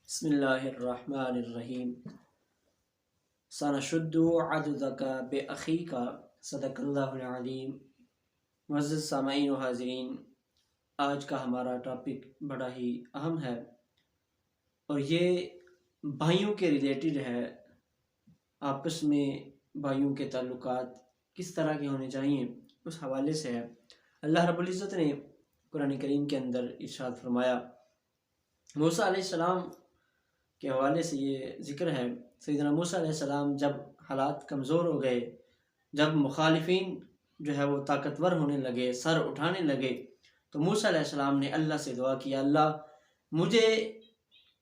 بسم اللہ الرحمن الرحیم سنشد عضدک بأخیک صدق اللہ العلیم۔ معزز سامعین و حاضرین، آج کا ہمارا ٹاپک بڑا ہی اہم ہے اور یہ بھائیوں کے ریلیٹڈ ہے۔ آپس میں بھائیوں کے تعلقات کس طرح کے ہونے چاہیے اس حوالے سے ہے۔ اللہ رب العزت نے قرآن کریم کے اندر ارشاد فرمایا، موسیٰ علیہ السلام کے حوالے سے یہ ذکر ہے۔ سیدنا موسیٰ علیہ السلام جب حالات کمزور ہو گئے، جب مخالفین جو ہے وہ طاقتور ہونے لگے، سر اٹھانے لگے، تو موسیٰ علیہ السلام نے اللہ سے دعا کیا، اللہ مجھے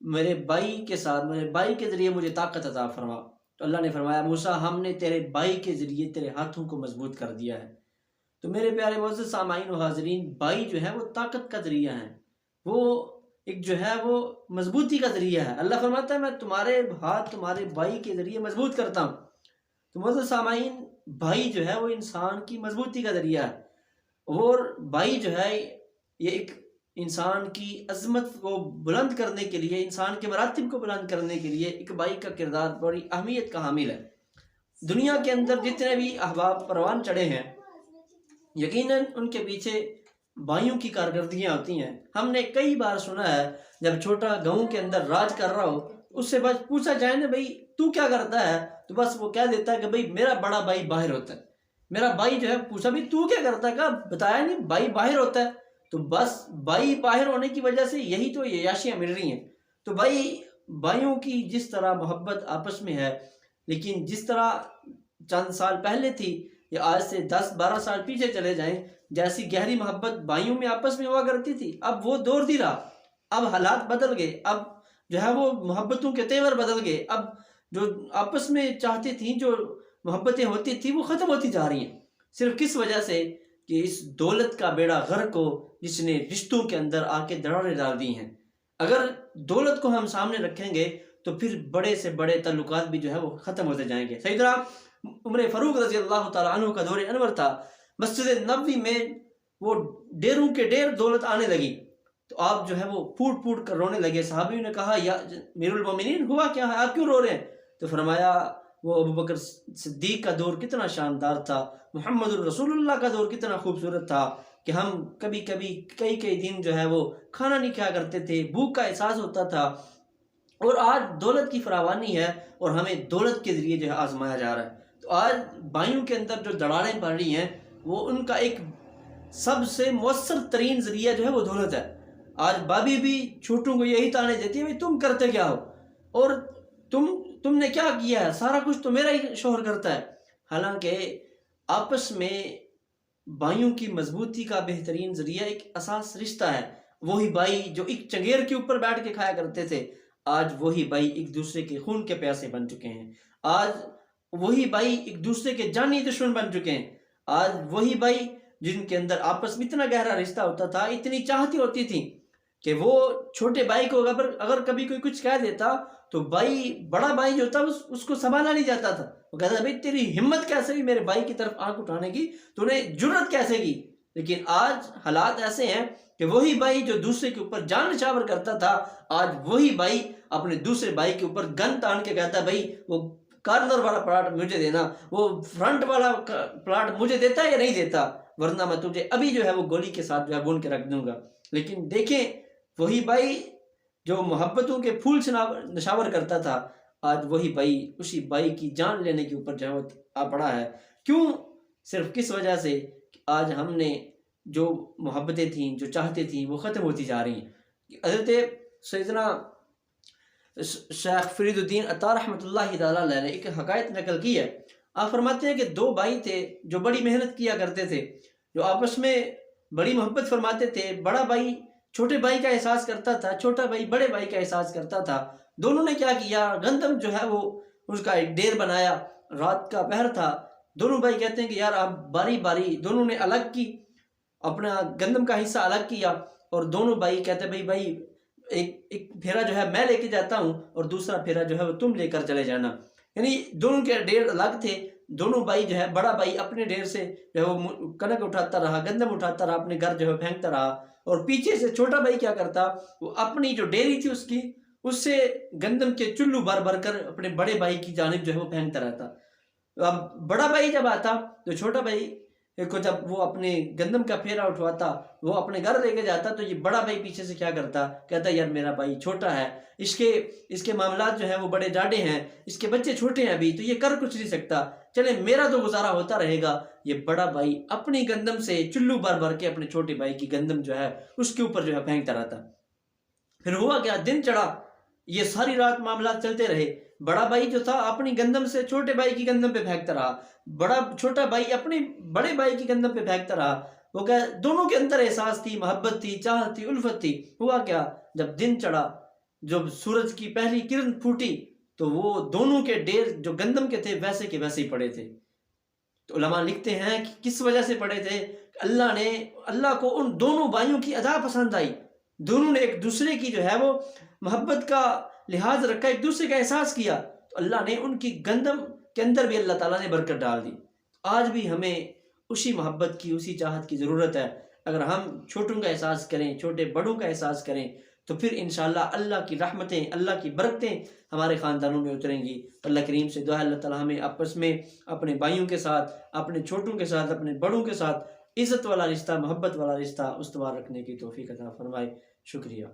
میرے بھائی کے ساتھ، میرے بھائی کے ذریعے مجھے طاقت عطا فرما۔ تو اللہ نے فرمایا، موسیٰ ہم نے تیرے بھائی کے ذریعے تیرے ہاتھوں کو مضبوط کر دیا ہے۔ تو میرے پیارے معزز سامعین و حاضرین، بھائی جو ہے وہ طاقت کا ذریعہ ہے، وہ ایک جو ہے وہ مضبوطی کا ذریعہ ہے۔ اللہ فرماتا ہے میں تمہارے ہاتھ تمہارے بھائی کے ذریعے مضبوط کرتا ہوں۔ تو معزز سامعین، بھائی جو ہے وہ انسان کی مضبوطی کا ذریعہ ہے، اور بھائی جو ہے یہ ایک انسان کی عظمت کو بلند کرنے کے لیے، انسان کے مراتب کو بلند کرنے کے لیے ایک بھائی کا کردار بڑی اہمیت کا حامل ہے۔ دنیا کے اندر جتنے بھی احباب پروان چڑھے ہیں، یقیناً ان کے پیچھے بھائیوں کی کارکردگیاں ہوتی ہیں۔ ہم نے کئی بار سنا ہے، جب چھوٹا گاؤں کے اندر راج کر رہا ہو، اس سے بس پوچھا جائے نا، بھائی تو کیا کرتا ہے، تو بس وہ کہہ دیتا ہے کہ بھائی میرا بڑا بھائی باہر ہوتا ہے۔ میرا بھائی جو ہے پوچھا بھی تو کیا کرتا ہے، کہا بتایا نہیں، بھائی باہر ہوتا ہے۔ تو بس بھائی باہر ہونے کی وجہ سے یہی تو عیاشیاں مل رہی ہیں۔ تو بھائیوں کی جس طرح محبت آپس میں ہے، لیکن جس طرح چند سال پہلے تھی یا آج سے 10-12 سال پیچھے چلے جائیں، جیسی گہری محبت بھائیوں میں آپس میں ہوا کرتی تھی، اب وہ دور نہیں رہا۔ اب حالات بدل گئے، اب جو ہے وہ محبتوں کے تیور بدل گئے۔ اب جو آپس میں چاہتی تھیں، جو محبتیں ہوتی تھیں، وہ ختم ہوتی جا رہی ہیں۔ صرف کس وجہ سے کہ اس دولت کا بیڑا غرق ہو، جس نے رشتوں کے اندر آ کے دراڑیں ڈال دی ہیں۔ اگر دولت کو ہم سامنے رکھیں گے تو پھر بڑے سے بڑے تعلقات بھی جو ہے وہ ختم ہوتے جائیں گے۔ سیدنا عمر فاروق رضی اللہ تعالیٰ عنہ کا دور انور تھا۔ مسجد نبوی میں وہ ڈیروں کے ڈیر دولت آنے لگی، تو آپ جو ہے وہ پھوٹ پھوٹ کر رونے لگے۔ صحابیوں نے کہا، یا امیر المومنین ہوا کیا ہے، آپ کیوں رو رہے ہیں؟ تو فرمایا، وہ ابو بکر صدیق کا دور کتنا شاندار تھا، محمد الرسول اللہ کا دور کتنا خوبصورت تھا کہ ہم کبھی کبھی کئی دن جو ہے وہ کھانا نہیں کھایا کرتے تھے، بھوک کا احساس ہوتا تھا۔ اور آج دولت کی فراوانی ہے اور ہمیں دولت کے ذریعے جو ہے آزمایا جا رہا ہے۔ تو آج بھائیوں کے اندر جو دراڑیں پڑ رہی ہیں، وہ ان کا ایک سب سے مؤثر ترین ذریعہ جو ہے وہ دولت ہے۔ آج بابی بھی چھوٹوں کو یہی تانے دیتی ہے، تم کرتے کیا ہو، اور تم نے کیا کیا ہے، سارا کچھ تو میرا ہی شوہر کرتا ہے۔ حالانکہ آپس میں بھائیوں کی مضبوطی کا بہترین ذریعہ ایک اساس رشتہ ہے۔ وہی بھائی جو ایک چنگیر کے اوپر بیٹھ کے کھایا کرتے تھے، آج وہی بھائی ایک دوسرے کے خون کے پیاسے بن چکے ہیں۔ آج وہی بھائی ایک دوسرے کے جانی دشمن بن چکے ہیں۔ آج وہی بھائی جن کے اندر آپس میں اتنا گہرا رشتہ ہوتا تھا، اتنی چاہتی ہوتی تھی کہ وہ چھوٹے بھائی کو اگر کبھی کوئی کچھ کہہ دیتا تو بڑا بھائی جو تھا اس کو سنبھالا نہیں جاتا تھا۔ وہ کہتا بھائی تیری ہمت کیسے ہوئی میرے بھائی کی طرف آنکھ اٹھانے کی، تو نے جرت کیسے کی؟ لیکن آج حالات ایسے ہیں کہ وہی بھائی جو دوسرے کے اوپر جان نچھاور کرتا تھا، آج وہی بھائی اپنے دوسرے بھائی کے اوپر گن تان کے کہتا ہے، بھائی وہ کارنر والا پلاٹ مجھے دینا، وہ فرنٹ والا پلاٹ مجھے دیتا ہے یا نہیں دیتا، ورنہ میں تجھے ابھی جو ہے وہ گولی کے ساتھ جو ہے بون کے رکھ دوں گا۔ لیکن دیکھیں، وہی بھائی جو محبتوں کے پھول نشاور کرتا تھا، آج وہی بھائی اسی بھائی کی جان لینے کے اوپر جو ہے آ پڑا ہے۔ کیوں؟ صرف کس وجہ سے کہ آج ہم نے جو محبتیں تھیں، جو چاہتے تھیں، وہ ختم ہوتی جا رہی ہیں۔ حضرت سیدنا شیخ فرید الدین عطا رحمۃ اللہ تعالیٰ علیہ نے ایک حکایت نقل کی ہے۔ آپ فرماتے ہیں کہ دو بھائی تھے جو بڑی محنت کیا کرتے تھے، جو آپس میں بڑی محبت فرماتے تھے۔ بڑا بھائی چھوٹے بھائی کا احساس کرتا تھا، چھوٹا بھائی بڑے بھائی کا احساس کرتا تھا۔ دونوں نے کیا کیا، گندم جو ہے وہ اس کا ایک ڈیر بنایا، رات کا پہر تھا۔ دونوں بھائی کہتے ہیں کہ یار آپ باری باری، دونوں نے الگ کی، اپنا گندم کا حصہ الگ کیا، اور دونوں بھائی کہتے ہیں بھائی ایک پھیرا جو ہے میں لے کے جاتا ہوں اور دوسرا پھیرا جو ہے وہ تم لے کر چلے جانا۔ یعنی دونوں کے ڈیر الگ تھے۔ دونوں بھائی جو ہے، بڑا بھائی اپنے ڈیر سے جو ہے وہ کنک اٹھاتا رہا، گندم اٹھاتا رہا، اپنے گھر جو ہے پھینکتا رہا، اور پیچھے سے چھوٹا بھائی کیا کرتا، وہ اپنی جو ڈیری تھی اس کی، اس سے گندم کے چلو بھر بھر کر اپنے بڑے بھائی کی جانب جو ہے وہ پھینکتا رہتا. اب بڑا بھائی جب آتا تو چھوٹا بھائی کو جب وہ اپنے گندم کا پھیرا اٹھواتا وہ اپنے گھر لے کے جاتا تو یہ بڑا بھائی پیچھے سے کیا کرتا, کہتا یار میرا بھائی چھوٹا ہے, اس کے معاملات جو ہیں وہ بڑے ڈاڈے ہیں, اس کے بچے چھوٹے ہیں ابھی, تو یہ کر کچھ نہیں سکتا, چلے میرا تو گزارا ہوتا رہے گا. یہ بڑا بھائی اپنی گندم سے چلو بھر بھر کے اپنے چھوٹے بھائی کی گندم جو ہے اس کے اوپر جو ہے پھینکتا رہتا. پھر ہوا کیا, دن چڑھا, یہ ساری رات معاملات چلتے رہے. بڑا بھائی جو تھا اپنی گندم سے چھوٹے بھائی کی گندم پہ پھینکتا رہا, چھوٹا بھائی اپنے بڑے بھائی کی گندم پہ پھینکتا رہا. وہ کہ دونوں کے اندر احساس تھی, محبت تھی, چاہت تھی, الفت تھی. ہوا کیا, جب دن چڑھا, جب سورج کی پہلی کرن پھوٹی تو وہ دونوں کے ڈیر جو گندم کے تھے ویسے کے ویسے ہی پڑے تھے. تو علماء لکھتے ہیں کہ کس وجہ سے پڑے تھے, اللہ کو ان دونوں بھائیوں کی ادا پسند آئی. دونوں نے ایک دوسرے کی جو ہے وہ محبت کا لحاظ رکھا, ایک دوسرے کا احساس کیا, تو اللہ نے ان کی گندم کے اندر بھی اللہ تعالیٰ نے برکت ڈال دی. آج بھی ہمیں اسی محبت کی, اسی چاہت کی ضرورت ہے. اگر ہم چھوٹوں کا احساس کریں, چھوٹے بڑوں کا احساس کریں, تو پھر انشاءاللہ اللہ کی رحمتیں, اللہ کی برکتیں ہمارے خاندانوں میں اتریں گی. اللہ کریم سے دعا ہے اللہ تعالیٰ ہمیں آپس میں اپنے بھائیوں کے ساتھ, اپنے چھوٹوں کے ساتھ, اپنے بڑوں کے ساتھ عزت والا رشتہ, محبت والا رشتہ استوار رکھنے کی توفیق عطا فرمائے. شکریہ.